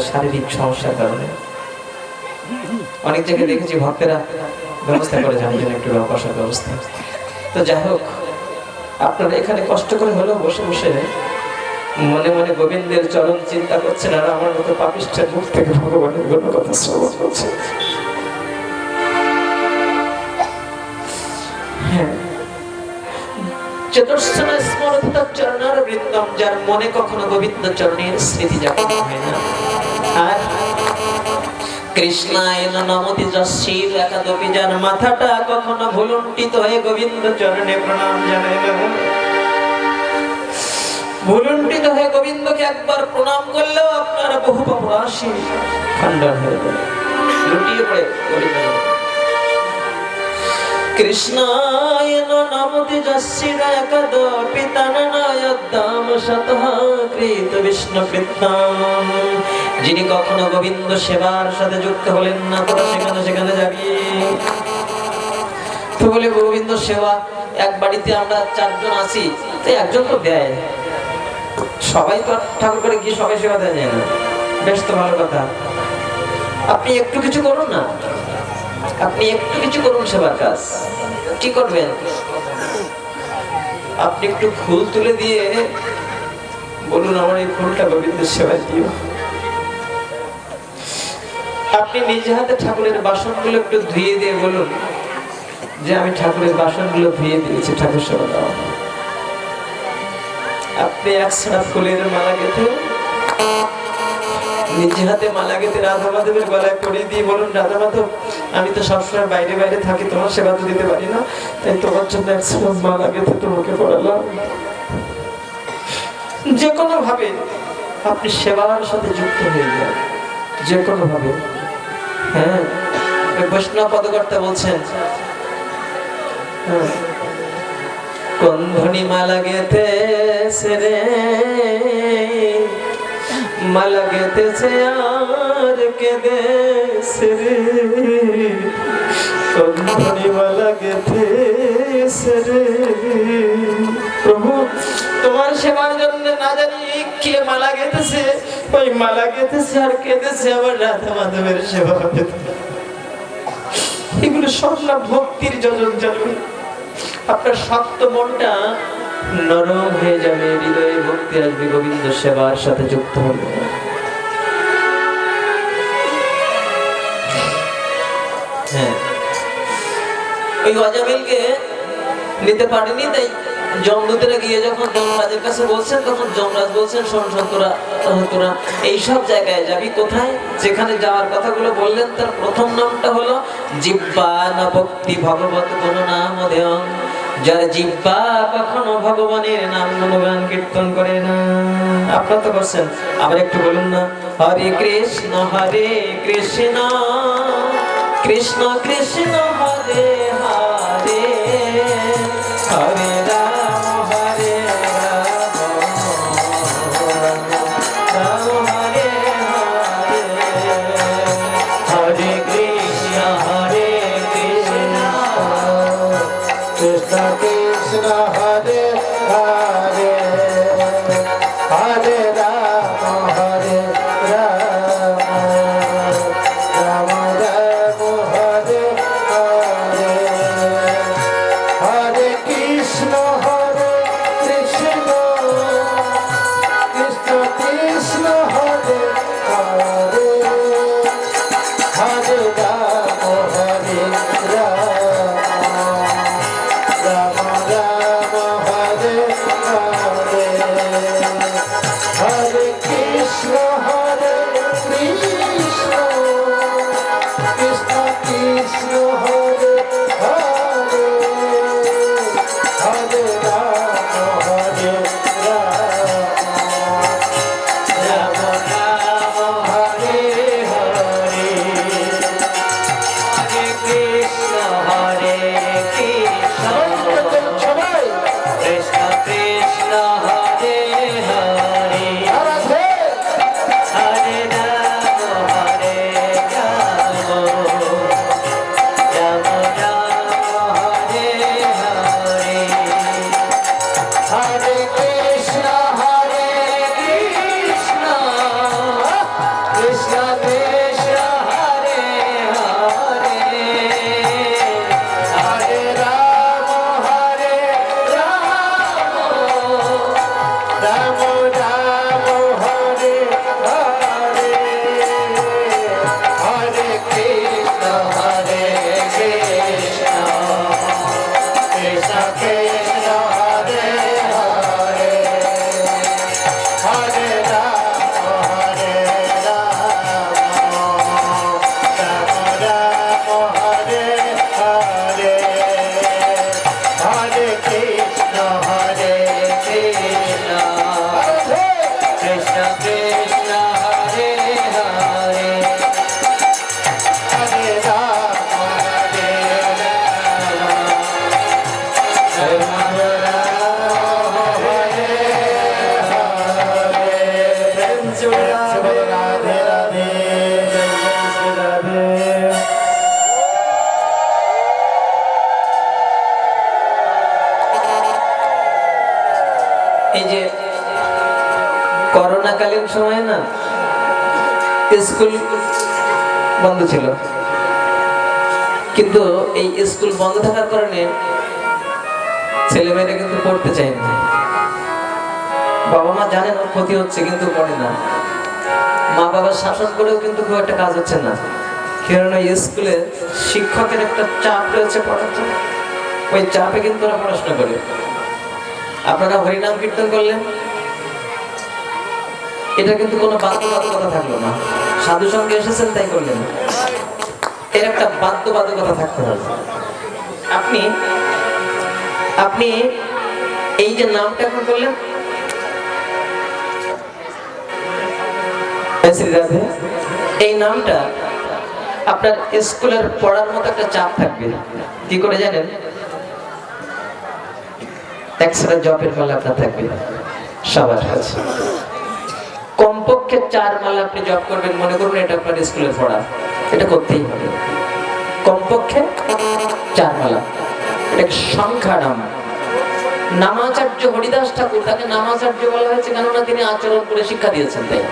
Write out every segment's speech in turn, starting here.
শারীরিক সমস্যার কারণে। অনেক জায়গায় দেখেছি ভক্তেরা ব্যবস্থা করে যাওয়ার জন্য একটু বসার ব্যবস্থা। তো যাই হোক, আপনারা এখানে কষ্ট করে হলেও বসে বসে মনে মনে গোবিন্দের চরণ চিন্তা করছেন, আর আমার মতো পাপিষ্ঠের মুখ থেকে ভগবানের কোনো কথা শ্রবণ করছে। চতুর্থনা স্মরত চরণার বৃন্দম, যার মনে কখনো গোবিন্দ চরণের স্মৃতি জাগরণ হয় না। আর কৃষ্ণায় নমতি যশীর একাদপি, যার মাথাটা কখনো ভুলুণ্ঠিত হয়ে গোবিন্দ চরণে প্রণাম জানায় না। ভুলুণ্ঠিত হয়ে গোবিন্দকে একবার প্রণাম করলেও আপনার বহু পাপ রাশি খণ্ডন হয়ে যাবে, লুটিয়ে পড়ে গোবিন্দ। কৃষ্ণায় নমতি যশীর একাদপি তাননায়দ্দাম শতঃ কৃত বিষ্ণু কৃত্যাম, যিনি কখনো গোবিন্দ সেবার সাথে যুক্ত হলেন না, তোরা সেখানে সেখানে যাবি। তো বলে গোবিন্দ সেবা, এক বাড়িতে আমরা 4 জন আছি, তাই একজন তো দেয়, সবাই তো ঠাকুর করে গিয়ে সবাই সেবা দেয় না। বেশ, তো ভালো কথা, আপনি একটু কিছু করুন না, আপনি একটু কিছু করুন সেবার কাজ। কি করবেন? আপনি একটু ফুল তুলে দিয়ে বলুন, আমার এই ফুলটা গোবিন্দের সেবায় দিও। আপনি নিজে হাতে ঠাকুরের বাসনগুলো একটু ধুয়ে দিয়ে বলুন যে আমি ঠাকুরের বাসনগুলো ধুয়ে দিয়েছি, ঠাকুর সেবা দাও। আপনি 100টা ফুলের মালা গেঁথে নিজে হাতে মালা গেঁথে রাধা মাধবের গলায় পরিয়ে দিয়ে বলুন, রাধা মাধব, আমি তো সবসময় বাইরে বাইরে থাকি, তোমার সেবা তো দিতে পারি না, তাই তোমার জন্য 100টা মালা গেঁথে তোমাকে পড়ালাম। যে কোনো ভাবে আপনি সেবার সাথে যুক্ত হয়ে যান, যে কোনো ভাবে। হ্যাঁ, বৈষ্ণব পদকর্তা বলছেন, কোন ধ্বনি মালা গেঁথেছে রে, মালা গেঁথেছে আর কেঁদেছে রে, কোন ধ্বনি মালা গেঁথেছে রে। প্রভু, তোমার সেবার জন্য না জানি কে মালা গেঁথেছে, ওই মালা গেঁথেছে আর কেঁদেছে আবার রাধা মাধবের সেবা। এগুলো সব না ভক্তির যোজন জানুন। আপনার শক্ত মনটা নরম হয়ে যাবে, হৃদয়ে ভক্তি আসবে, গোবিন্দ সেবার সাথে যুক্ত হবে। হ্যাঁ, ওই অজামিলকে নিতে পারেনি, তাই যমদূতেরা গিয়ে যখন যমরাজের কাছে বলছেন, তখন যমরাজ বলছেন, শোন তোরা এইসব জায়গায় যাবি। কোথায়? যেখানে যাওয়ার কথাগুলো বললেন, তার প্রথম নামটা হলো জিহ্বা না ভক্তি ভগবত কোন নাম দেয়ং, যার জিহ্বা কখনো ভগবানের নাম গুণগান কীর্তন করে না। আপনারা তো করছেন, আবার একটু বলুন না, হরে কৃষ্ণ কৃষ্ণ কৃষ্ণ হরে হরে, হরে রাম হরে রাম, রাম হরে হরে, হরে কৃষ্ণ কৃষ্ণ কৃষ্ণ হরে হরে, হরে রাম হরে রাম, রাম রাম হরে হরে। এই যে করোনাকালীন সময় না স্কুল বন্ধ ছিল, কিন্তু এই স্কুল বন্ধ থাকার কারণে ছেলেমেয়েরা কিন্তু পড়তে চায় না। বাবা মা জানেন ওর ক্ষতি হচ্ছে কিন্তু পড়ে না। মা বাবার শাসন করেও কিন্তু খুব একটা কাজ হচ্ছে না, কারণ ওই স্কুলে শিক্ষকের একটা চাপ রয়েছে পড়াতে, ওই চাপে কিন্তু ওরা পড়াশোনা করে। আপনারা হরিনাম কীর্তন করলেন, এটা কিন্তু কোনো বাধ্যবাধকতা থাকলো না, সাধু সঙ্গে এসেছেন তাই করলেন, এর একটা বাধ্যবাধকতা থাকতে হবে। আপনি আপনি এই যে নামটা এখন করলেন এই নামটা আপনার স্কুলের পড়ার মতো একটা চাপ থাকবে। কি করে জানেন? এক্সট্রা জবের মালা আপনার থাকবে সবার কাছে, কমপক্ষে 4 মালা আপনি জব করবেন। মনে করুন এটা আপনার স্কুলের পড়া, এটা করতেই হবে কমপক্ষে 4 মালা। এটা সংখ্যা নাম। নামাচার্য হরিদাস ঠাকুর, তাকে নামাচার্য বলা হয়েছে কেননা তিনি আচরণ করে শিক্ষা দিয়েছেন। তাই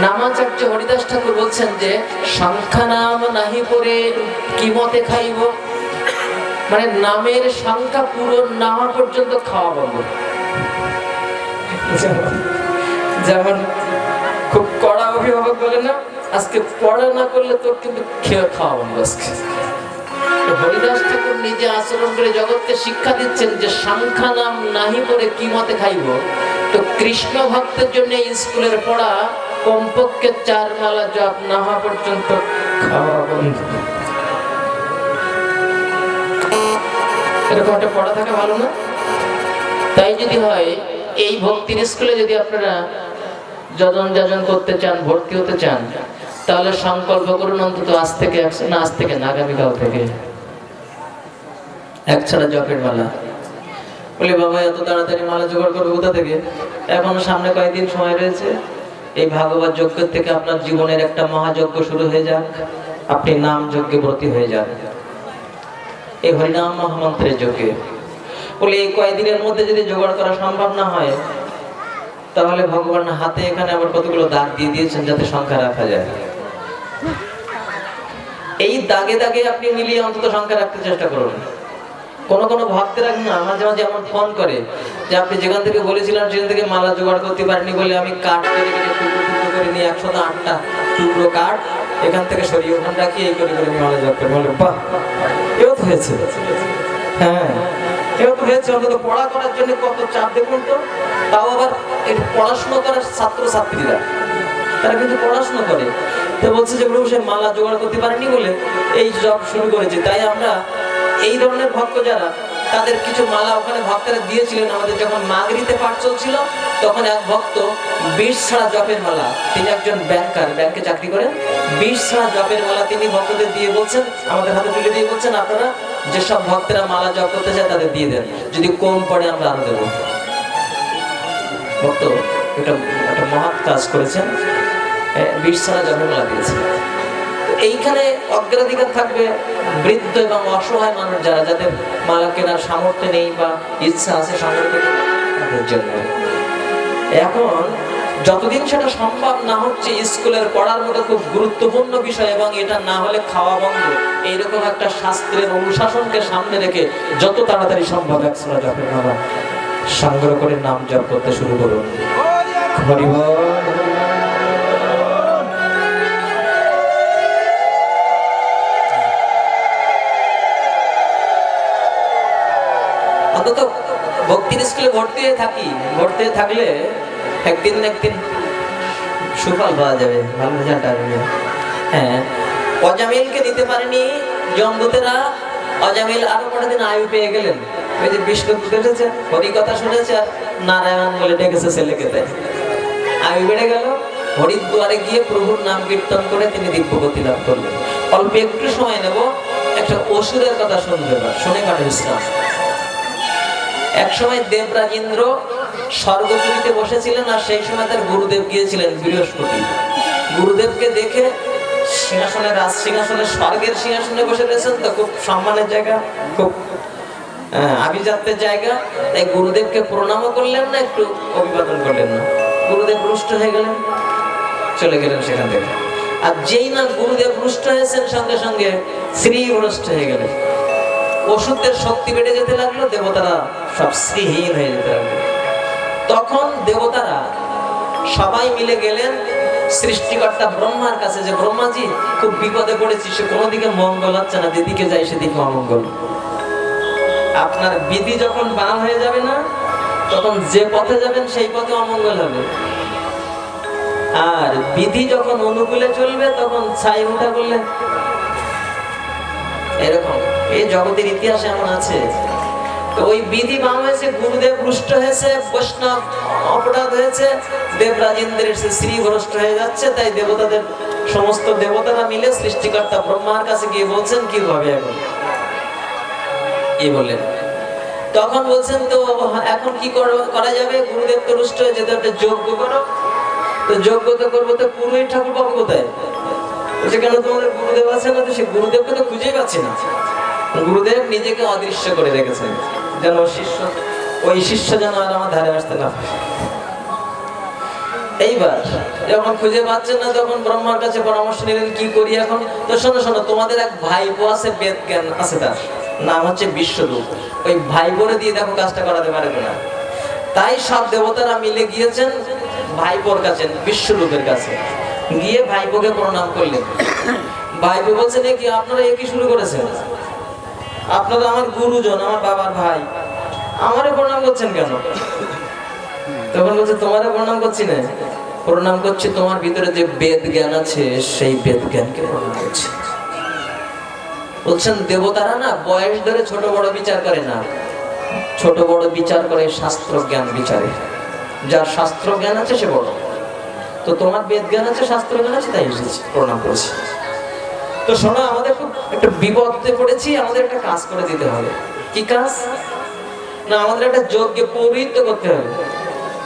নামাচার্য হরিদাস ঠাকুর বলছেন যে সংখ্যা নাম নাহি পড়ে কি মতে খাইব, মানে নামের সংখ্যা পূরণ না হওয়া পর্যন্ত খাওয়া বন্ধ। যেমন খুব কড়া অভিভাবক বলে না, আজকে পড়া না করলে তোর কিন্তু খেয়ে খাওয়া বন্ধ আজকে। হরিদাস ঠাকুর নিজে আচরণ করে জগৎকে শিক্ষা দিচ্ছেন যে সংখ্যা নাম নাহি পড়ে কি মতে খাইব। তো কৃষ্ণ ভক্তের জন্য স্কুলের পড়া কমপক্ষে 4 মালা জপ না হওয়া পর্যন্ত খাওয়া বন্ধ। এরকম একটা পড়া থাকা ভালো না? তাই যদি হয় এই ভক্তির স্কুলে যদি আপনারা যজন যাজন করতে চান, ভর্তি হতে চান, তাহলে সংকল্প করুন অন্তত আজ থেকে না আগামীকাল থেকে একছাড়া জপের মালা। বলে বাবা এত তাড়াতাড়ি মালা জোগাড় করবো কোথা থেকে? এখন সামনে কয়েকদিন সময় রয়েছে, এই ভাগবত যজ্ঞ থেকে আপনার জীবনের একটা মহাযজ্ঞ শুরু হয়ে যাক, আপনি নাম যজ্ঞে ব্রতী হয়ে যান, এই হরিনাম মহামন্ত্রের যজ্ঞে। বলে এই কয়েকদিনের মধ্যে যদি জোগাড় করা সম্ভব না হয়, তাহলে ভগবান হাতে এখানে আবার কতগুলো দাগ দিয়ে দিয়েছেন যাতে সংখ্যা রাখা যায়। এই দাগে দাগে আপনি মিলিয়ে অন্তত সংখ্যা রাখতে চেষ্টা করুন। কোন ভক্তেরা না মাঝে মাঝে এমন ফোন করে যে আপনি যেখান থেকে বলেছিলেন সেখান থেকে মালা জোগাড় করতে পারেনি বলে আমি কাঠ কেটে কেটে টুকরো টুকরো করে নিয়ে 108টা টুকরো কাঠ এখান থেকে সরিয়ে ওখানে রাখি, এই করে করে মালা জপ করে। বলে বাহ, এও তো হয়েছে। হ্যাঁ, এও তো হয়েছে। অন্তত পড়া করার জন্য কত চাপ দেখুন তো। তাও আবার এই পড়াশোনা করার ছাত্রছাত্রীরা, তারা কিন্তু পড়াশোনা করে। তো বলছে যে প্রভু সে মালা জোগাড় করতে পারেনি বলে এই জব শুরু করেছে। তাই আমরা এই ধরনের ভক্ত যারা, তাদের কিছু মালা ওখানে ভক্তরা দিয়েছিলেন। আমাদের যখন মাগরিতে পাঠ চলছিল তখন এক ভক্ত 20 ছাড়া জপের মালা, তিনি একজন ব্যাংকার, ব্যাংকে চাকরি করেন, 20 ছাড়া জপের মালা তিনি ভক্তদের দিয়ে বলছেন, আমাদের হাতে তুলে দিয়ে বলছেন আপনারা যেসব ভক্তরা মালা জপ করতে চায় তাদের দিয়ে দেন, যদি কম পড়ে আমরা আরো দেবো। ভক্ত একটা মহৎ কাজ করেছেন, 20 ছাড়া জপের মালা দিয়েছেন। এইখানে অগ্রাধিকার থাকবে বৃদ্ধ এবং অসহায় মানুষ যারা, যাদের মালা কেনার সামর্থ্য নেই বা ইচ্ছা আছে সামর্থ্য তাদের জন্য। এখন যতদিন সেটা সম্ভব না হচ্ছে, স্কুলের পড়ার মতো খুব গুরুত্বপূর্ণ বিষয় এবং এটা না হলে খাওয়া বন্ধ, এইরকম একটা শাস্ত্রের অনুশাসনকে সামনে রেখে যত তাড়াতাড়ি সম্ভব 100 জপের মালা সংগ্রহ করে নাম জপ করতে শুরু করুন। হরি বল। অন্তত ভক্তির স্কুলে ভর্তি হয়ে থাকি, ভর্তি হয়ে থাকলে একদিন না একদিন সুফল পাওয়া যাবে, ভালো রেজাল্ট আসবে। হ্যাঁ, অজামিলকে দিতে পারেনি জমদূতেরা। অজামিল আরো কটা দিন আয়ু পেয়ে গেলেন। ওই যে বিষ্ণু দেখেছে, হরি কথা শুনেছে আর নারায়ণ বলে ডেকেছে ছেলেকে, তাই আয়ু বেড়ে গেল। হরিদ্বারে গিয়ে প্রভুর নাম কীর্তন করে তিনি দিব্য গতি লাভ করলেন। অল্প একটু সময় নেব, একটা অসুরের কথা শুনবে, শুনে কাটে ইসলাম। এক সময় দেবরাজ ইন্দ্র স্বর্গপুরীতে বসেছিলেন, আর সেই সময় তার গুরুদেব গিয়েছিলেন বৃহস্পতি। গুরুদেবকে দেখে সিংহাসনে, রাজ সিংহাসনে, স্বর্গের সিংহাসনে বসে রয়েছেন, তো খুব সম্মানের জায়গা, খুব আভিজাত্যের জায়গা। তাই গুরুদেবকে প্রণামও করলেন না, একটু অভিবাদন করলেন না। গুরুদেব রুষ্ট হয়ে গেলেন, চলে গেলেন সেখান থেকে। আর যেই না গুরুদেব রুষ্ট হয়েছেন, সঙ্গে সঙ্গে শ্রী ভ্রষ্ট হয়ে গেলেন। ওষুধের শক্তি বেড়ে যেতে লাগলো, দেবতারা সব শ্রীহীন হয়ে যেতে লাগলো। তখন দেবতারা সবাই মিলে গেলেন সৃষ্টিকর্তা ব্রহ্মার কাছে, যে ব্রহ্মাজি খুব বিপদে পড়েছি, সে কোনো দিকে মঙ্গল হচ্ছে না, যেদিকে যাই সেদিকে অমঙ্গল। আপনার বিধি যখন বাম হয়ে যাবে না, তখন যে পথে যাবেন সেই পথে অমঙ্গল হবে। আর বিধি যখন অনুকূলে চলবে, তখন ছাই উঠা করলে এরকম। এই জগতের ইতিহাসে এমন আছে। তো ওই বিধি বাম হয়েছে, গুরুদেব রুষ্ট হয়েছে, বৈষ্ণব অপরাধ হয়েছে, দেবরাজ ইন্দ্রের শ্রী ভ্রষ্ট হয়ে যাচ্ছে। তাই দেবতাদের, সমস্ত দেবতারা মিলে সৃষ্টিকর্তা ব্রহ্মার কাছে গিয়ে বলছেন কি হবে এখন। এই বললেন, তখন বলছেন তো এখন কি করা যাবে? গুরুদেব তো রুষ্ট হয়ে যেতে, একটা যজ্ঞ করো। তো যজ্ঞ তো করবো, তো পুরোহিত ঠাকুর পাবো কোথায়? বলছে কেন, তোমাদের গুরুদেব আছে না? তো সে গুরুদেবকে তো খুঁজেই পাচ্ছি না। গুরুদেব নিজেকে অদৃশ্য করে রেখেছেন, যেন শিষ্য, ওই শিষ্য যেন আর আমার ধারে আসতে না। এইবার যখন খুঁজে পাচ্ছেন না, তখন ব্রহ্মার কাছে পরামর্শ নিলেন কি করি এখন। তো শোনো শোনো, তোমাদের এক ভাইপো আছে, বেদ জ্ঞান আছে, তার নাম হচ্ছে বিশ্বরূপ। ওই ভাইপোরে দিয়ে দেখো কাজটা করাতে পারে কিনা। তাই সব দেবতারা মিলে গিয়েছেন ভাইপোর কাছে, বিশ্বরূপের কাছে। গিয়ে ভাইপোকে প্রণাম করলেন। ভাইপো বলছেন, কি আপনারা একই শুরু করেছেন? আপনারা আমার গুরুজন, আমার বাবার ভাই, আমারে প্রণাম করছেন কেন? তখন বলছে, তোমারে প্রণাম করছি না, প্রণাম করছি তোমার ভিতরে যে বেদ জ্ঞান আছে, সেই বেদ জ্ঞানকে প্রণাম করছি। বলছেন দেবতারা না বয়স ধরে ছোট বড় বিচার করে না, ছোট বড় বিচার করে শাস্ত্র জ্ঞান বিচারে। যার শাস্ত্র জ্ঞান আছে সে বড়। তো তোমার বেদ জ্ঞান আছে, শাস্ত্র জ্ঞান আছে, তাই এসেছি, প্রণাম করেছি। তো শোনো, আমাদের খুব একটা বিপদে পড়েছি, আমাদের একটা কাজ করে দিতে হবে। কি কাজ? না, আমাদের একটা যজ্ঞে পৌরোহিত্য করতে হবে।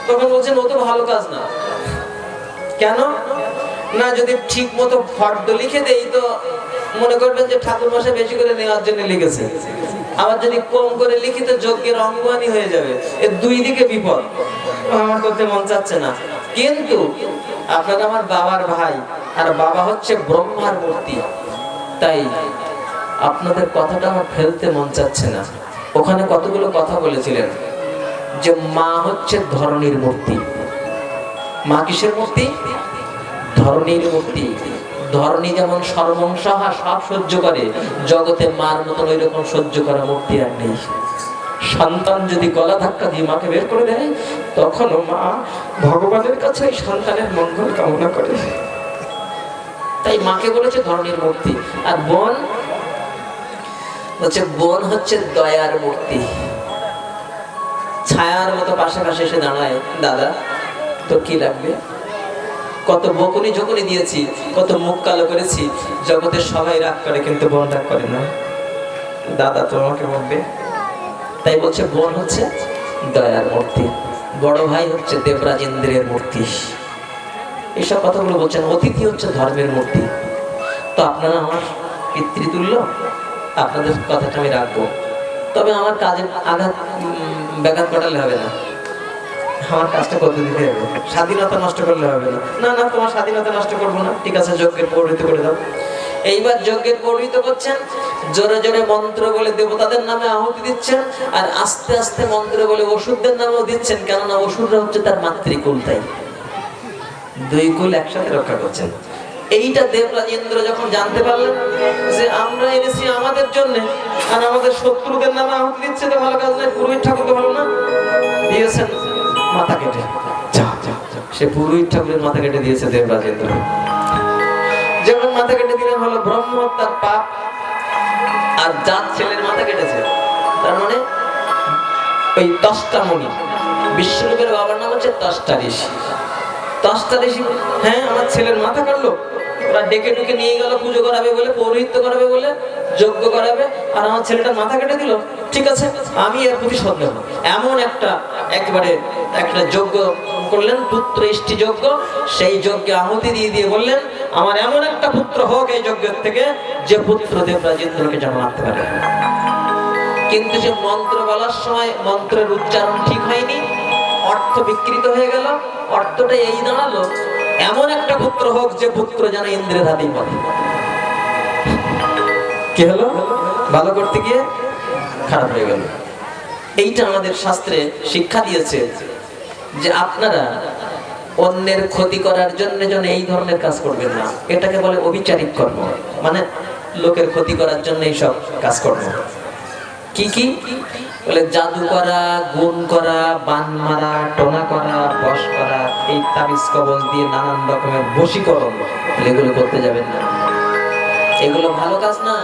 তখন বলছেন, ও তো ভালো কাজ না। কেন? না, যদি ঠিক মতো ফর্দ লিখে দেই তো মনে করবেন যে ঠাকুর মশাই বেশি করে নেওয়ার জন্য লিখেছে। আবার যদি কম করে লিখি তো যজ্ঞের অঙ্গহানি হয়ে যাবে। এর দুই দিকে বিপদ, আমার করতে মন চাচ্ছে না। কিন্তু আপনারা আমার বাবার ভাই, আর বাবা হচ্ছে ব্রহ্মার মূর্তি, তাই আপনাদের কথাটা আমার ফেলতে মন চাচ্ছে না। ওখানে কতগুলো কথা বলেছিলেন যে মা হচ্ছে ধরণীর মূর্তি। মা কিসের মূর্তি? ধরণীর মূর্তি। ধরণী যেমন সর্বংসহা, সব সহ্য করে, জগতে মার মতন ওই রকম সহ্য করা মূর্তি আর নেই। সন্তান যদি গলা ধাক্কা দিয়ে মাকে বের করে দেয়, তখনও মা ভগবানের কাছে ওই সন্তানের মঙ্গল কামনা করে। তাই মাকে বলেছে ধরণীর মূর্তি। আর বোন হচ্ছে, বোন হচ্ছে দয়ার মূর্তি। ছায়ার মতো পাশে পাশে এসে দাঁড়ায়, দাদা তোর কি লাগবে? কত বকুনি ঝকুনি দিয়েছি, কত মুখ কালো করেছি, জগতের সবাই রাগ করে, কিন্তু বোন রাগ করে না। দাদা তোমাকে বলবে। তাই বলছে বোন হচ্ছে দয়ার মূর্তি, বড় ভাই হচ্ছে দেবরাজ ইন্দ্রের মূর্তি। এইসব কথাগুলো বলছেন। অতিথি হচ্ছে ধর্মের মূর্তি। তো আপনারা আমার পিতৃতুল্য, আপনাদের কথাটা আমি রাখবো, তবে আমার কাজে আঘাত ব্যাঘাত ঘটালে হবে না। আমার কাজটা করতে দিতে হবে, স্বাধীনতা নষ্ট করলে হবে না। না না, তোমার স্বাধীনতা নষ্ট করবো না, ঠিক আছে, যজ্ঞের পৌরোহিত্য করে দাও। এইবার যজ্ঞের পৌরোহিত্য করছেন, জোরে জোরে মন্ত্র বলে দেবতাদের নামে আহুতি দিচ্ছেন, আর আস্তে আস্তে মন্ত্র বলে অসুরদের নামেও দিচ্ছেন, কেননা অসুররা হচ্ছে তার মাতৃকুল, তাই দুই কুল একসাথে রক্ষা করছেন। এইটা দেবরাজ ইন্দ্র যখন জানতে পারলেন যে আমরা এনেছি আমাদের জন্য, আর আমাদের শত্রুদের নামে আহুতি দিচ্ছে, তো ভালো কাজ নয়, পুরোহিত ঠাকুরকে ভালো না, দিয়েছেন মাথা কেটে। সে পুরোহিত ঠাকুরের মাথা কেটে দিয়েছে দেবরাজ ইন্দ্র। যখন মাথা কেটে দিলেন, হলো ব্রহ্ম তার পাপ, আর জাত ছেলের মাথা কেটেছে। তার মানে ওই দশটা মণি, বিশ্বরূপের বাবার নাম হচ্ছে দশটা ঋষি। দশটা ঋষি, হ্যাঁ, আমার ছেলের মাথা কাটলো, ওরা ডেকে ডুকে নিয়ে গেল পুজো করাবে বলে, পৌরোহিত্য করাবে বলে, যজ্ঞ করাবে, আর আমার ছেলেটার মাথা কেটে দিল, ঠিক আছে, আমি এর প্রতিশোধ নেব। এমন একেবারে একটা যজ্ঞ করলেন, পুত্র ইষ্টি যজ্ঞ। সেই যজ্ঞে আহুতি দিয়ে দিয়ে বললেন, আমার এমন একটা পুত্র হোক এই যজ্ঞের থেকে, যে পুত্র দেবরাজ ইন্দ্রকে যেন মারতে পারে। কিন্তু সে মন্ত্র বলার সময় মন্ত্রের উচ্চারণ ঠিক হয়নি, অর্থ বিকৃত হয়ে গেল। অর্থটা এই দাঁড়ালো, এমন একটা পুত্র হোক যে পুত্র যেন ইন্দ্রের হাতেই পড়ে। কি হলো? ভালো করতে গিয়ে খারাপ হয়ে গেল। এইটা আমাদের শাস্ত্রে শিক্ষা দিয়েছে যে আপনারা অন্যের ক্ষতি করার জন্য যেন এই ধরনের কাজ করবেন না। এটাকে বলে অবিচারিক কর্ম, মানে লোকের ক্ষতি করার জন্য এইসব কাজ করব। কি কি বলে? জাদু করা, গুণ করা, বান মারা, টোনা করা, বশ করা, এই তাবিজ কবজ দিয়ে নানান রকমের বশীকরণ, এগুলো করতে যাবেন না। এগুলো ভালো কাজ না।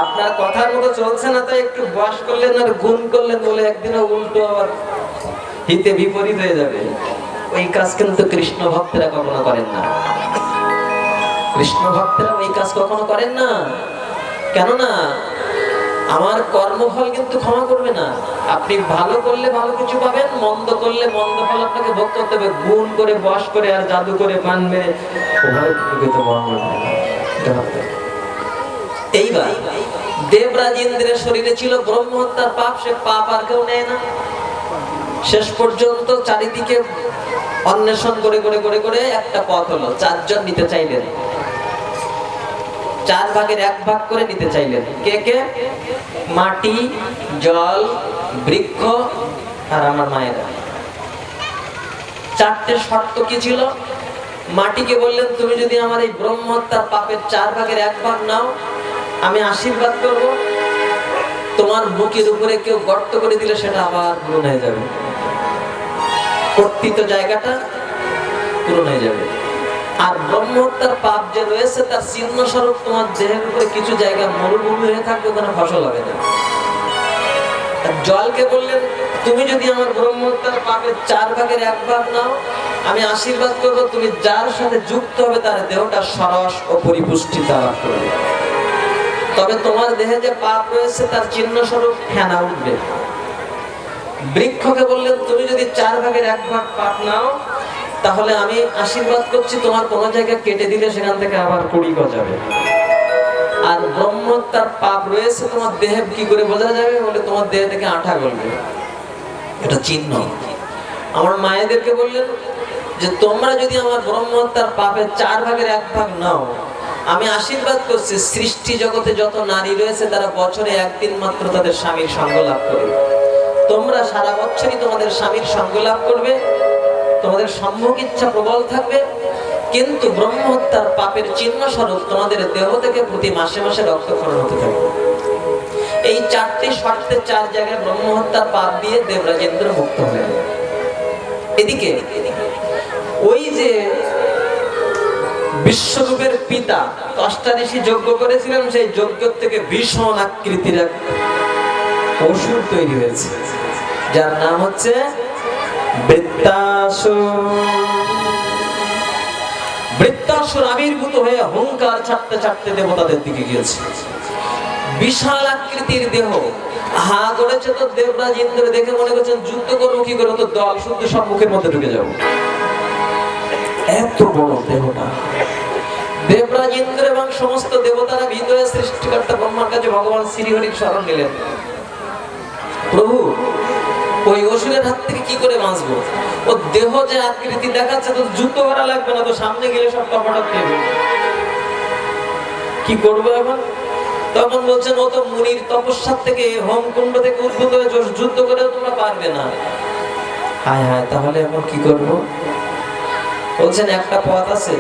আপনার কথার মতো চলছে না, তাই একটু বশ করলেন আর গুণ করলেন বলে একদিন উল্টো আবার হিতে বিপরীত হয়ে যাবে। ওই কাজ কিন্তু কৃষ্ণ ভক্তরা কখনো করেন না। কৃষ্ণ ভক্তরা ওই কাজ কখনো করেন না। কেননা আমার কর্মফল কিন্তু ক্ষমা করবে না। আপনি ভালো করলে ভালো কিছু পাবেন, মন্দ করলে মন্দ ফল আপনাকে ভোগ করতে হবে। গুণ করে, বশ করে, আর জাদু করে মানবে, এইবার দেবরাজ ইন্দ্রের শরীরে ছিল ব্রহ্ম হত্যার পাপ, সে পাপ আর কেউ নেয় না। শেষ পর্যন্ত চারিদিকে অন্বেষণ করে করে করে করে একটা পথ হলো, চারজন নিতে চাইলেন, 4 ভাগের 1 ভাগ করে নিতে চাইলেন। কে কে? মাটি, জল, বৃক্ষ আর আমার মায়েরা। 4টে শর্ত কি ছিল? মাটিকে বললেন, তুমি যদি আমার এই ব্রহ্ম হত্যার পাপের 4 ভাগের 1 ভাগ নাও, আমি আশীর্বাদ করব, তোমার বুকের উপরে কেউ গর্ত করে দিলে সেটা আবার পূরণ হয়ে যাবে, কর্তৃত্ব জায়গাটা পূরণ হয়ে যাবে। আর ব্রহ্ম হত্যার পাপ যে রয়েছে তার চিহ্ন স্বরূপ তোমার দেহের উপরে কিছু জায়গা মরুভূমি হয়ে থাকবে, ওখানে ফসল হবে না। জলকে বললেন, তুমি যদি আমার ব্রহ্ম হত্যার পাপের 4 ভাগের 1 ভাগ নাও, আমি আশীর্বাদ করব, তুমি যার সাথে যুক্ত হবে তার দেহটা সরস ও পরিপুষ্টিতা লাভ করবে। তবে তোমার দেহে যে পাপ রয়েছে তার চিহ্ন স্বরূপ ফেনা উঠবে। বৃক্ষকে বললেন, তুমি যদি 4 ভাগের 1 ভাগ পাপ নাও, তাহলে আমি আশীর্বাদ করছি, তোমার কোন জায়গা কেটে দিলে সেখান থেকে আবার কুড়ি গজাবে। আর ব্রহ্ম তার পাপ রয়েছে তোমার দেহে, কি করে বোঝা যাবে? বলে তোমার দেহ থেকে আঠা গলবে, এটা চিহ্ন। আমার মায়েদেরকে বললেন যে তোমরা যদি আমার ব্রহ্ম তার পাপের 4 ভাগের 1 ভাগ নাও, আমি আশীর্বাদ করছি সৃষ্টি জগতে যত নারী রয়েছে তারা বছরে 1 দিন মাত্র তাদের স্বামীর সঙ্গ লাভ করে। তোমরা সারা বছরই তোমাদের স্বামীর সঙ্গ লাভ করবে, তোমাদের সম্মুখ ইচ্ছা প্রবল থাকবে, কিন্তু ব্রহ্ম হত্যার পাপের চিহ্ন স্বরূপ তোমাদের দেহ থেকে প্রতি মাসে মাসে রক্তক্ষরণ হতে থাকবে। এই 4টি শর্তে 4 জায়গায় ব্রহ্ম হত্যার পাপ দিয়ে দেবরাজ ইন্দ্র মুক্ত হলেন। এদিকে ওই যে বিশ্বরূপের পিতা 10টা ঋষি যজ্ঞ করেছিলেন, সেই যজ্ঞ থেকে ভীষণ আকৃতির এক অসুর তৈরি হয়েছে, যার নাম হচ্ছে বৃত্তাসুর। বৃত্তাসুর আবির্ভূত হয়ে হুঙ্কার ছাড়তে ছাড়তে দেবতাদের দিকে গিয়েছে। বিশাল আকৃতির দেহ, হা করেছে। তো দেবরাজ ইন্দ্র দেখে মনে করছেন যুদ্ধ করবো কি করে, তো দল শুদ্ধ সম্মুখের মধ্যে ঢুকে যাবো। এত বড় দেহটা। দেবরাজ ইন্দ্র এবং সমস্ত দেবতারা ভীত হয়ে সৃষ্টিকর্তা ব্রহ্মার কাছে ভগবান শ্রীহরির শরণ নিলেন। প্রভু, ওই অসুরের হাত থেকে কি করে বাঁচবো? ও দেহ যে আকৃতি দেখাচ্ছে, তো যুদ্ধ করা লাগবে না, তো সামনে গেলে সব টপাটপ খেয়ে কি করবো এখন? তখন বলছেন ও তো মুনির তপস্যার থেকে, হোমকুণ্ড থেকে উদ্ভূত হয়ে যুদ্ধ করেও তোমরা পারবে না। হায় হায়, তাহলে এখন কি করব? বলছেন একটা পথ আছে,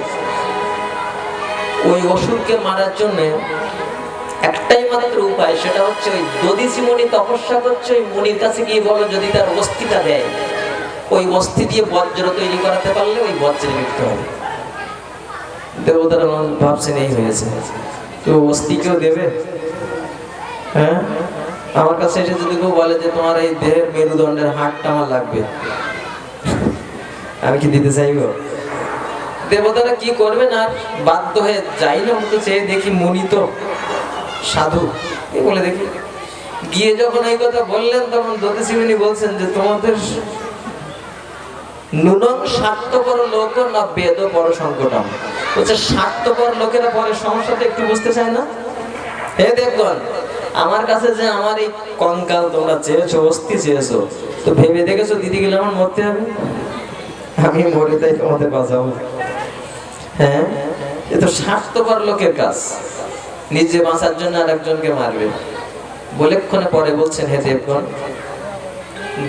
ওই অসুরকে মারার জন্য একটাই মাত্র উপায়, সেটা হচ্ছে ওই দধিচি মুনি তপস্যা করছে, ওই মুনির কাছে গিয়ে বলো যদি তার অস্থিটা দেয়, ওই অস্থি দিয়ে বজ্র তৈরি করাতে পারলে ওই বজ্রে মৃত্যু হবে। দেবতারা ভাবছেন এই হয়েছে, তো অস্থি কেউ দেবে? হ্যাঁ, আমার কাছে এসে যদি কেউ বলে যে তোমার এই দেহের মেরুদণ্ডের হাড়টা আমার লাগবে, আমি কি দিতে চাইবো? দেবতারা কি করবেন, আর বাধ্য হয়ে যাই না মুখে চেয়ে দেখি মুনি তো সাধু, বলে দেখি। গিয়ে যখন এই কথা বললেন, তখন দধিচি মুনি বলছেন যে তোমাদের নুনং স্বার্থপর লোক না বেদ বড় সংকটম। বলছে স্বার্থপর লোকেরা পরে সমস্যাটা একটু বুঝতে চায় না। হে দেবগণ, আমার কাছে যে আমার এই কঙ্কাল তোমরা চেয়েছো, অস্থি চেয়েছো, তো ভেবে দেখেছো দিদি গেলে আমার মরতে হবে? আমি মরে তাই তোমাদের বাঁচাবো? হ্যাঁ, এ তো স্বার্থপর লোকের কাজ, নিজে বাঁচার জন্য আর একজনকে মারবে। বলেক্ষণে পরে বলছেন হে দেবগণ,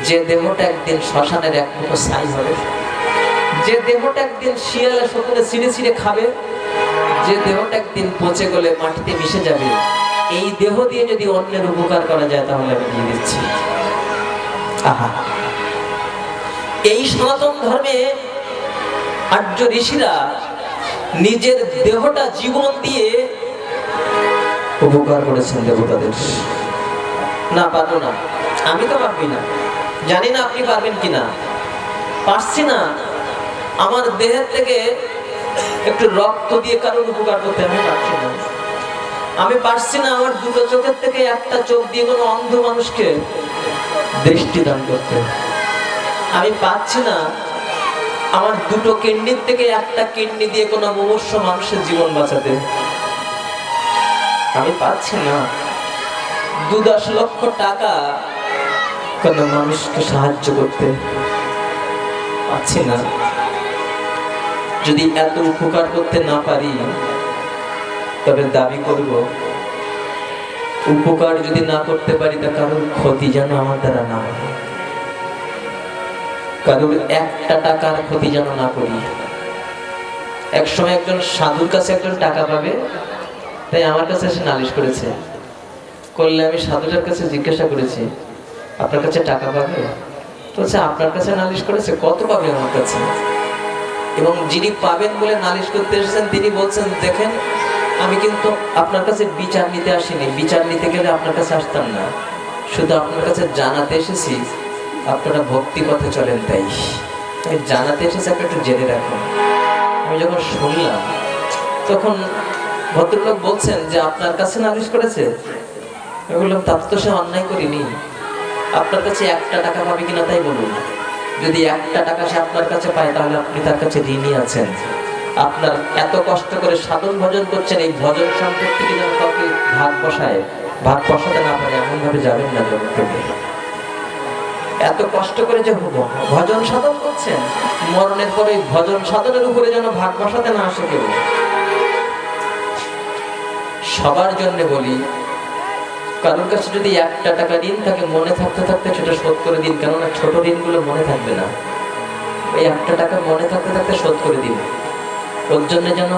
যে দেহটা একদিন শ্মশানের এক মুঠো ছাই হবে, যে দেহটা একদিন শিয়ালে শকুনে ছিঁড়ে ছিঁড়ে খাবে, যে দেহটা একদিন পচে গলে মাটিতে মিশে যাবে, এই দেহ দিয়ে যদি অন্যের উপকার করা যায় তাহলে আমি দিয়ে দিচ্ছি। আহা, এই সনাতন ধর্মে আর্য ঋষিরা নিজের দেহটা জীবন দিয়ে উপকার করেছেন দেবতাদের। না পারবো না, আমি তো পারবি না, জানি না আপনি পারবেন কিনা, পারছি না আমার দেহের থেকে একটু রক্ত দিয়ে কারোর উপকার করতে, আমি পারছি না। আমি পারছি না আমার দুটো চোখের থেকে একটা চোখ দিয়ে কোনো অন্ধ মানুষকে দৃষ্টি দান করতে। আমি পারছি না আমার দুটো কিডনির থেকে একটা কিডনি দিয়ে কোনো মুমূর্ষ মানুষের জীবন বাঁচাতে। আমি পাচ্ছি না 2-10 লক্ষ টাকা কোন মানুষকে সাহায্য করতে, পাচ্ছি না। যদি এত উপকার করতে না পারি, তবে দাবি করব উপকার যদি না করতে পারি তা কারোর ক্ষতি যেন আমার দ্বারা না হয়, কারোর একটা টাকার ক্ষতি যেন না করি। একসময় একজন সাধুর কাছে একজন টাকা পাবে, তাই আমার কাছে এসে নালিশ করেছে। করলে আমি সাধুটার কাছে জিজ্ঞাসা করেছি আপনার কাছে টাকা পাবে? বলছে আপনার কাছে নালিশ করেছে, কত পাবে আমার কাছে? এবং যিনি পাবেন বলে নালিশ করতে এসেছেন তিনি বলছেন দেখেন, আমি কিন্তু আপনার কাছে বিচার নিতে আসিনি, বিচার নিতে গেলে আপনার কাছে আসতাম না, শুধু আপনার কাছে জানাতে এসেছি আপনারা ভক্তি পথে চলেন, তাই আমি জানাতে এসেছি আপনি একটু জেনে রাখুন। আমি যখন শুনলাম তখন ভদ্রলোক বলছেন যে আপনার কাছে নালিশ করেছে। আমি বললাম তা তো সে অন্যায় করিনি, আপনার কাছে একটা টাকা পাবে কিনা তাই বলুন। যদি একটা টাকা সে আপনার কাছে পায় তাহলে আপনি তার কাছে ঋণী আছেন। আপনার এত কষ্ট করে সাধন ভজন করছেন, এই ভজন সম্পত্তিকে যেন কাউকে ভাগ বসাতে না পারে এমন ভাবে যাবেন না জগৎ থেকে। এত কষ্ট করে যে ভজন সাধন করছেন, মরণের পরে ভজন সাধনের উপরে যেন ভাগ বসাতে না আসে কেউ। সবার জন্য বলি, কারোর কাছে যদি একটা টাকা ঋণ থাকে, মনে থাকতে থাকতে সেটা শোধ করে দিন, কেননা ছোট ঋণগুলো মনে থাকবে না। ওই একটা টাকা মনে থাকতে থাকতে শোধ করে দিন, ওর জন্য যেন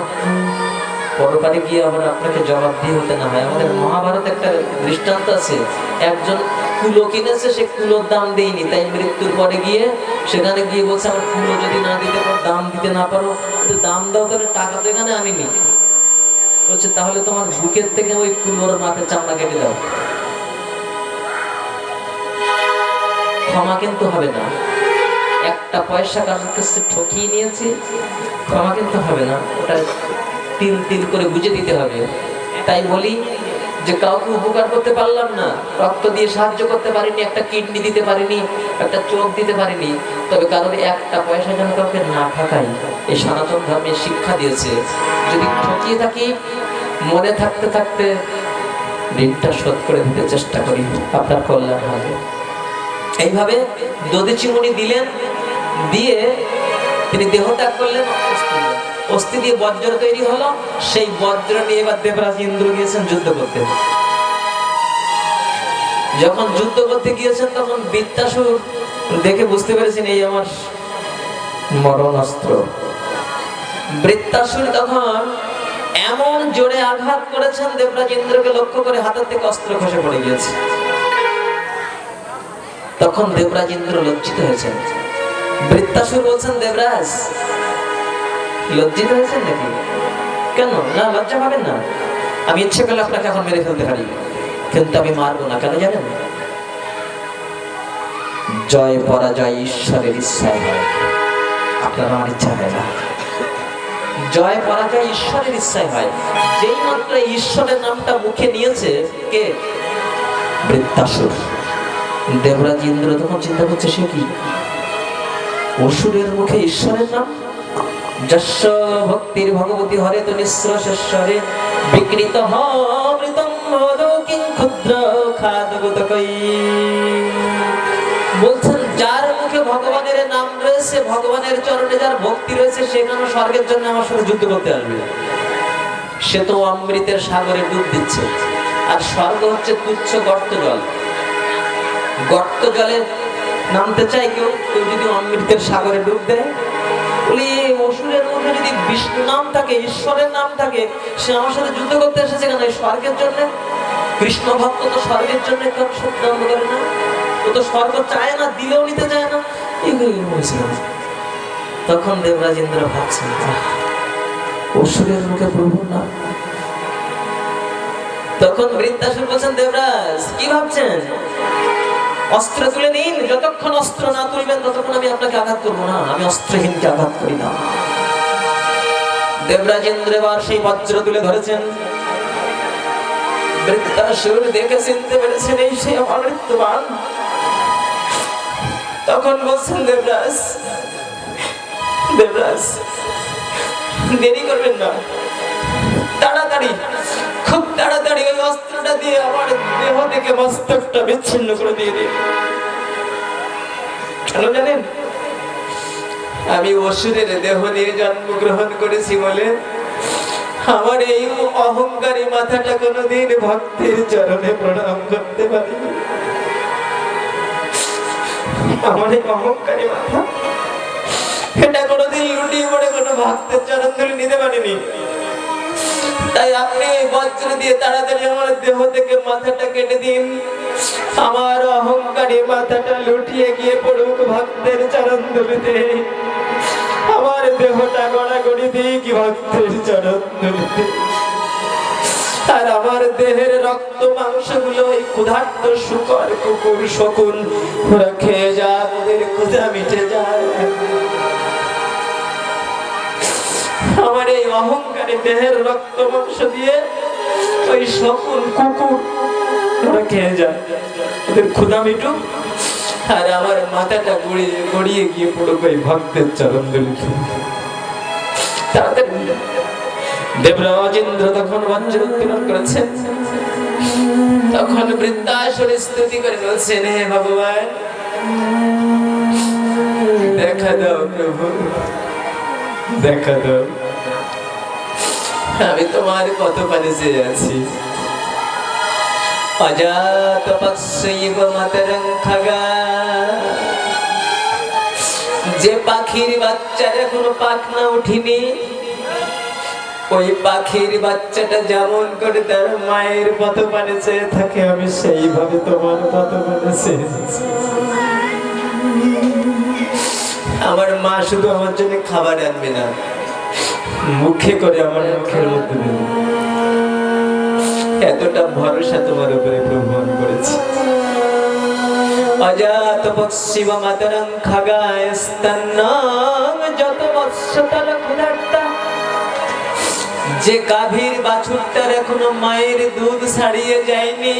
পরকালে গিয়ে আবার আপনাকে জবাব দিয়ে হতে না হয়। আমাদের মহাভারত একটা দৃষ্টান্ত আছে, একজন কুলো কিনেছে, সে কুলোর দাম দেয়নি, তাই মৃত্যুর পরে গিয়ে সেখানে গিয়ে বলছে আমার কুলো যদি না দিতে পারো, দাম দিতে না পারো, দাম দাও, তাহলে টাকা তো এখানে আনিনি। বলছে তাহলে তোমার বুকের থেকে ওই কুলোর মাপের চামড়া কেটে দাও। ক্ষমা কিন্তু হবে না, একটা পয়সা কারোর কাছে ঠকিয়ে নিয়েছি, ক্ষমা কিন্তু হবে না, ওটা তিল তিল করে বুঝে দিতে হবে। তাই বলি যে কাউকে উপকার করতে পারলাম না, রক্ত দিয়ে সাহায্য করতে পারিনি, একটা কিডনি দিতে পারিনি, একটা চোখ দিতে পারিনি, তবে কারোর একটা পয়সা যেন কাউকে না ঠকাই, এই সনাতন ধর্মে শিক্ষা দিয়েছে। যদি ঠকিয়ে থাকি, মনে থাকতে থাকতে ঋণটা শোধ করে দিতে চেষ্টা করি, আপনার কল্যাণ হবে। এইভাবে দধিচিমুনি দিলেন, দিয়ে তিনি দেহ ত্যাগ করলেন। অস্থি দিয়ে বজ্র তৈরি হলো, সেই বজ্র নিয়ে এবার দেবরাজ ইন্দ্র গিয়েছেন যুদ্ধ করতে। যখন যুদ্ধ করতে গিয়েছেন তখন বৃত্তাসুর দেখে বুঝতে পেরেছেন এই আমার মরণাস্ত্র। বৃত্তাসুর তখন এমন জোরে আঘাত করেছেন দেবরাজ ইন্দ্রকে লক্ষ্য করে, হাতের থেকে অস্ত্র খসে পড়ে গিয়েছে। তখন দেবরাজ ইন্দ্র লজ্জিত হয়েছেন। বৃত্তাসুর বলছেন, দেবরাজ লজ্জিত হয়েছেন নাকি? কেন? না, লজ্জা পাবেন না। আমি ইচ্ছে করলে আপনাকে এখন মেরে ফেলতে পারি, কিন্তু আমি মারবো না। কেন জানেন? জয় পরাজয় ঈশ্বরের ইচ্ছায় হয়, আপনার আমার ইচ্ছা হয় না। জয় পরাজয় ঈশ্বরের ইচ্ছায় হয়। যেই মাত্র ঈশ্বরের নামটা মুখে নিয়েছে কে? বৃত্তাসুর। দেবরাজ ইন্দ্র তখন চিন্তা করছে, সে কি অসুরের মুখে ঈশ্বরের নাম? যস্য ভক্তির ভগবতী হরে তু নিঃশ্রশেশ্বরে বিকৃত মৃতম মদো কিং ক্ষুদ্র খাদগুতকৈ। বলছেন, যার মুখে ভগবানের নাম রয়েছে, ভগবানের চরণে যার ভক্তি রয়েছে, সে কেন স্বর্গের জন্য আমার সাথে যুদ্ধ করতে আসবে? সে তো অমৃতের সাগরে ডুব দিচ্ছে, আর স্বর্গ হচ্ছে তুচ্ছ গর্ত জল। গর্ত জলে নামতে চাই কেউ যদি অমৃতের সাগরে ডুব দেয়? বলি অসুরের মধ্যে যদি বিষ্ণু নাম থাকে, ঈশ্বরের নাম থাকে, সে আমার সাথে যুদ্ধ করতে এসেছে কেন? স্বর্গের জন্য। কৃষ্ণ ভক্ত তো স্বর্গের জন্য কেন সত্যান্ত করে না? ও তো স্বর্গ চায় না, দিলেও নিতে চায় না। তখন দেবরাজ ইন্দ্র ভাবছেন, অসুরের মুখে প্রভু না। তখন বৃত্তাসুর বলছেন, দেবরাজ কি ভাবছেন? অস্ত্র তুলে নিন। যতক্ষণ অস্ত্র না তুলবেন ততক্ষণ আমি আপনাকে আঘাত করবো না। আমি অস্ত্রহীনকে আঘাত করি না। দেবরাজ ইন্দ্র এবার সেই বজ্র তুলে ধরেছেন। বৃত্তাসুর দেখে চিনতে পেরেছেন এই সেই আমার মৃত্যুবান। তখন বলছেন, দেবরাজ দেবরাজ দেরি করবেন না, তাড়াতাড়ি, খুব তাড়াতাড়ি ওই অস্ত্রটা দিয়ে আমার দেহ থেকে মস্তকটা বিচ্ছিন্ন করে দিয়ে দিন। কেন জানেন? আমি অসুরের দেহ নিয়ে জন্মগ্রহণ করেছি বলে আমার এই অহংকারী মাথাটা কোনোদিন ভক্তের চরণে প্রণাম করতে পারিনি। আমার এই অহংকারী মাথা, এটা কোনোদিন লুটিয়ে পড়ে কোনো ভক্তের চরণ ধরে নিতে পারিনি। তাই আপনি বজ্র দিয়ে তাড়াতাড়ি আমার দেহ থেকে মাথাটা কেটে দিন। আমার অহংকারী মাথাটা লুটিয়ে গিয়ে পড়ুক ভক্তের চরণ ধুলিতে। আমার দেহটা গড়াগড়ি দিক ভক্তের চরণ ধুলিতে। আর আমার দেহের রক্ত মাংস গুলো ওই ক্ষুধার্ত শুকর কুকুর শকুন ওরা খেয়ে যায়, ওদের ক্ষুধা মিটে যায়। আমার এই অহংকারী দেহের রক্ত মাংস দিয়ে ওই শকুন কুকুর ওরা খেয়ে যায়, ওদের ক্ষুধা মিটুক। আর আমার মাথাটা গড়িয়ে গিয়ে পড়ুক ওই ভক্তের চরণ ধুলিতে। তাড়াতাড়ি দেবরাজ ইন্দ্র তখন বজ্র উত্তোলন করেছেন। তখন বৃত্তাসুর স্তুতি করে বলছেন, হে ভগবান দেখা দাও প্রভু, দেখা দাও, আমি তোমার কত পানে চেয়ে আছি। অজাত পশ্চৈব মাতরং খগা, যে পাখির বাচ্চার এখনো পাখনা উঠিনি, ওই পাখির বাচ্চাটা যেমন করে তার মায়ের পথ পানে চেয়ে থাকে, আমি সেইভাবে তোমার পথ পানে চেয়ে। আমার মা শুধু আমার জন্য খাবার আনবে না, মুখে করে আমার মুখের মধ্যে দেবে। এতটা ভরসা তোমার উপরে প্রভু আমি করেছি। অজাত পশ্চিম মাতরং খগায় স্তন্নং যত মৎস্যতল ক্ষুধার্তা, যে গাভীর বাছুরটার এখনো মায়ের দুধ ছাড়িয়ে যায়নি,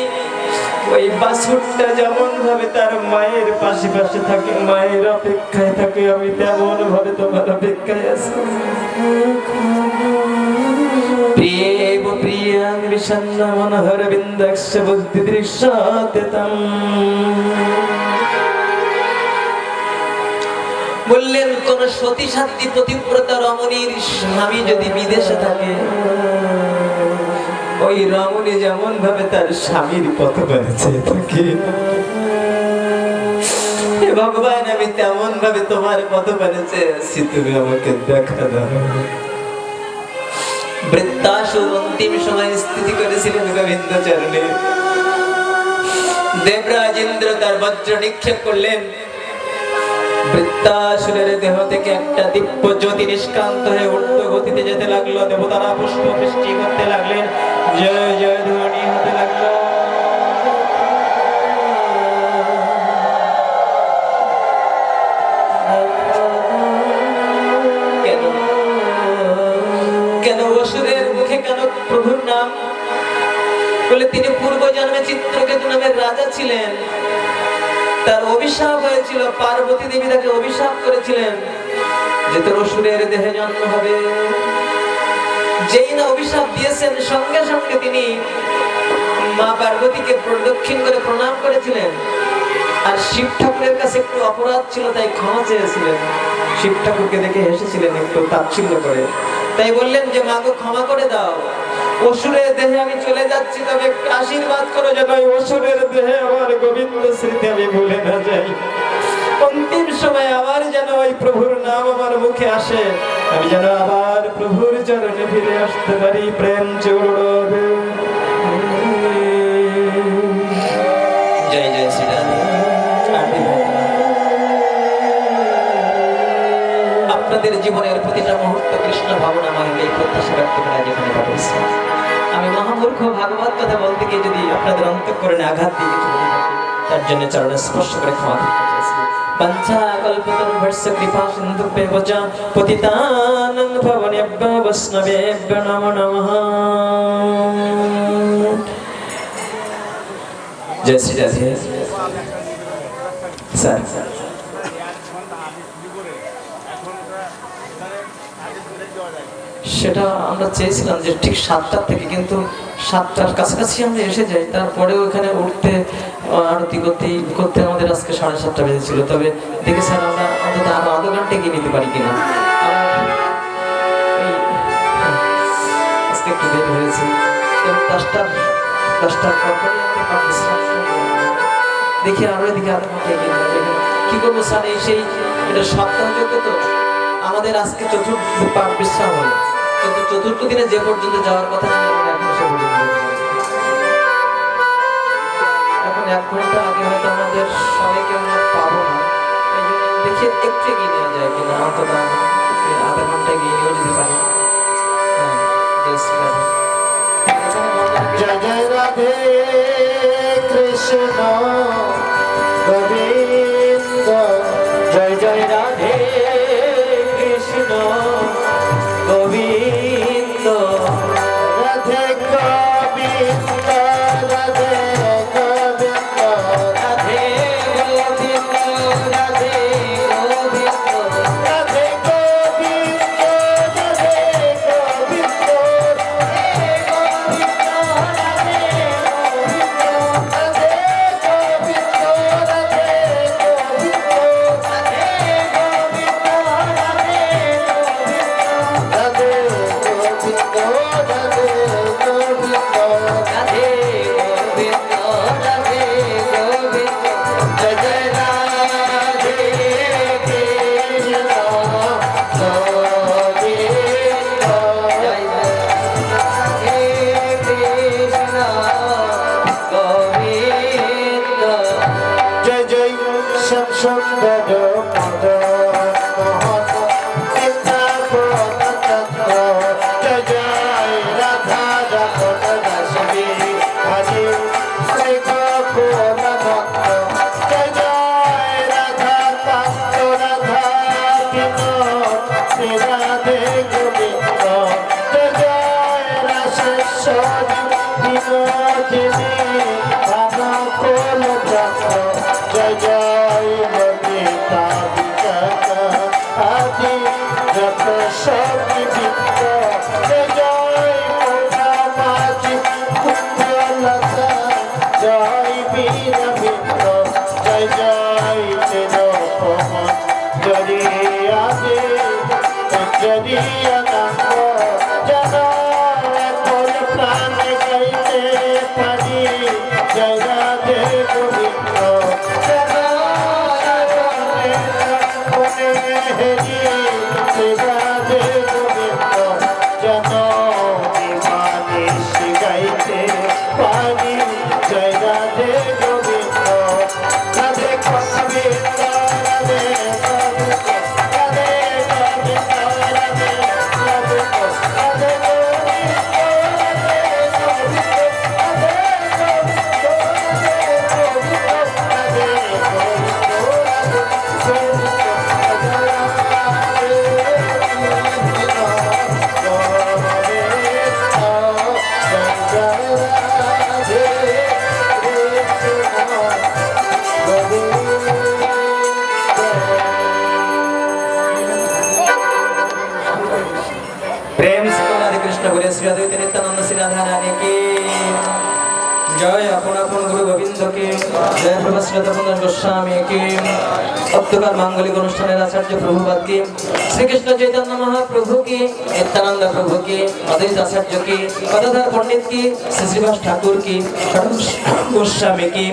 ওই বাছুরটা যেমন ভাবে তার মায়ের পাশে পাশে থাকে, মায়ের অপেক্ষায় থাকে, আমি তেমন ভাবে তোমার অপেক্ষায় আছি। প্রিয়েব প্রিয়াং বিষণ্ণ মনোহর বিন্দাক্ষ বুদ্ধি দৃশ্যতে তম। বললেন কোন সতী সাধ্বী পতিব্রতা রমণীর স্বামী যদি বিদেশে থাকে, ওই রমণী যেমন ভাবে তার স্বামীর পথপানে চেয়ে থাকে, হে ভগবান আমি তেমন ভাবে তোমার পথপানে চেয়ে আছি, তুমি আমাকে দেখা দাও। বৃত্তাসুর অন্তিম সময় স্থিতি করেছিলেন গোবিন্দ চরণে। দেবরাজ ইন্দ্র তার বজ্র নিক্ষেপ করলেন, বৃত্তাসুরের দেহ থেকে একটা দিব্য জ্যোতি নিষ্কান্ত হয়ে ঊর্ধ্ব গতিতে যেতে লাগলো। দেবতারা পুষ্প বৃষ্টি করতে লাগলেন, জয় জয় ধ্বনি হতে লাগলো। কেন কেন অসুরের মুখে কেন প্রভুর নাম? বলে তিনি পূর্ব জন্মে চিত্রকেতু নামের রাজা ছিলেন, তার অভিশাপ হয়েছিল, পার্বতী দেবী তাকে অভিশাপ করেছিলেন যে তোর অসুরের দেহে জন্ম হবে। যেই না অভিশাপ দিয়েছেন সঙ্গে সঙ্গে তিনি মা পার্বতীকে প্রদক্ষিণ করে প্রণাম করেছিলেন। আর শিব ঠাকুরের কাছে একটু অপরাধ ছিল, তাই ক্ষমা চেয়েছিলেন। শিব ঠাকুরকে দেখে হেসেছিলেন একটু তাচ্ছিল্য করে, তাই বললেন যে মাগো ক্ষমা করে দাও, অসুরের দেহে আমি চলে যাচ্ছি, তবে একটু আশীর্বাদ করো যেন অসুরের দেহে আমার গোবিন্দ স্মৃতি আমি ভুলে না যাই। অন্তিম সময় আবার যেন ওই প্রভুর নাম আমার মুখে আসে, আমি যেন আবার প্রভুর চরণে ফিরে আসতে পারি। প্রেম চৌড় জয় জয় শ্রীরাধে। আপনাদের জীবনের প্রতিটা মুহূর্ত কৃষ্ণ ভাবনাময় এই প্রত্যাশা ব্যক্ত করে যেখানে পাঠাচ্ছি। আমি মহামূর্খ ভাগবত কথা বলতে গিয়ে যদি আপনাদের অন্তঃকরণে আঘাত দিয়ে কিছু বলে থাকি, তার জন্য চরণে স্পর্শ করে ক্ষমা করতে চাইছি। পঞ্চা কল্পতরুভ্যশ্চ কৃপা সিন্ধুভ্যেব চ পতিতানাং পাবনেভ্যো বৈষ্ণবেভ্যো নমো নমঃ। জয় শ্রী রাধে। স্যার সেটা আমরা চেয়েছিলাম যে ঠিক 7টার থেকে, কিন্তু 7টার কাছাকাছি আমরা এসে যাই, তারপরেও এখানে উঠতে আরতি করতে আমাদের আজকে 7:30 বেজেছিল। তবে দেখে স্যার আমরা অন্তত আরো আধা ঘন্টা এগিয়ে নিতে পারি কিনা। আজকে একটু দেরি হয়েছে, 10টার পরপরই আমরা দেখি আরো এদিকে আধা ঘন্টা এগিয়ে নেওয়া যায় কি করবো স্যার। এই সেই এটা সপ্তাহযোগ্য, তো আমাদের আজকে চতুর্থ পাঠ বিশ্রাম হলো, কিন্তু চতুর্থ দিনে যে পর্যন্ত যাওয়ার কথা ছিল এখন সে পর্যন্ত, এখন 1 ঘন্টা আগে হয়তো আমাদের সবাইকে আমরা পাবো না। এই জন্য দেখি একটু এগিয়ে নেওয়া যায় কিনা, অন্তত আধা ঘন্টা এগিয়ে নিয়েও যেতে পারি। জয় জয় রাধে কৃষ্ণ গোবিন্দ, জয় জয় রাধে কৃষ্ণ গোবিন্দ, রাধে গোবিন্দ, রাধে গোবিন্দ, রাধে গোবিন্দ, রাধে গোবিন্দ, রাধে গোবিন্দ, রাধে গোবিন্দ, জয় জয় ললিতা জড়িয়া নাম যেন তোর প্রাণে গাইতে পারি জয় রাধে গোবিন্দ যেন মনে হেরি জয় রাধে গোবিন্দ যেন নিমানিস গাইতে পারি জয় রাধে গোবিন্দ রাধে গোবিন্দ রাধে গোবিন্দ রাধে গোবিন্দ রাধে গোবিন্দ রাধে प्रेम से तो राधे कृष्ण बोले श्री अद्वैत नित्यानंद श्री राधा रानी की जय अपन अपन गुरु गोविंद की जय प्रभु श्री अद्वैत गोस्वामी की भक्तकार मांगलिक अनुष्ठान आचार्य प्रभुपाद की श्री कृष्ण चैतन्य महाप्रभु की नित्यानंद प्रभु की अद्वैत आचार्य की पदाधर पंडित की श्री श्रीवास ठाकुर की गोस्वामी की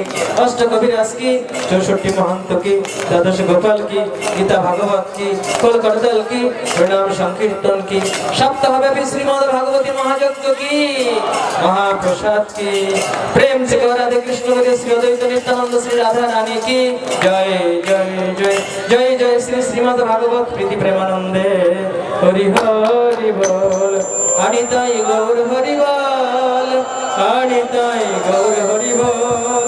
अष्ट कविराज की 64 महंत की द्वादश गोपाल की गीता भागवत की कुल करदल की प्रणाम संकीर्तन की सप्ताहव्यापी श्रीमद् भागवती महायज्ञ की महाप्रसाद की प्रेम से कहो राधे कृष्ण बोले श्री अद्वैत नित्यानंद श्री राधा रानी की जय जय जय जय जय श्री श्रीमद् भागवत प्रीति प्रेमानंदे हरि हरि बोल अनिताई गौर हरि बोल अनिताई गौर हरि बोल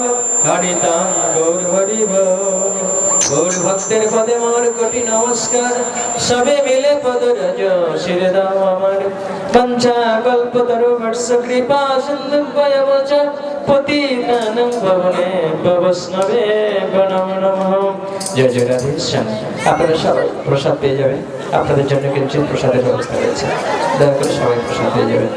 अनिताई गौर हरि बोल गौर भक्तेर पदे मोर कोटि नमस्कार सबे मिले पदरज शिरे दाम अमर पंचा कल्पतरु वर्ष कृपा सिंधु भयवच पतितानं भवने वैष्णवे नमो नमः जय जय राधे श्याम আপনারা সবাই প্রসাদ পেয়ে যাবেন আপনাদের জন্য কিছু প্রসাদের ব্যবস্থা রয়েছে দয়া করে সবাই প্রসাদ পেয়ে যাবেন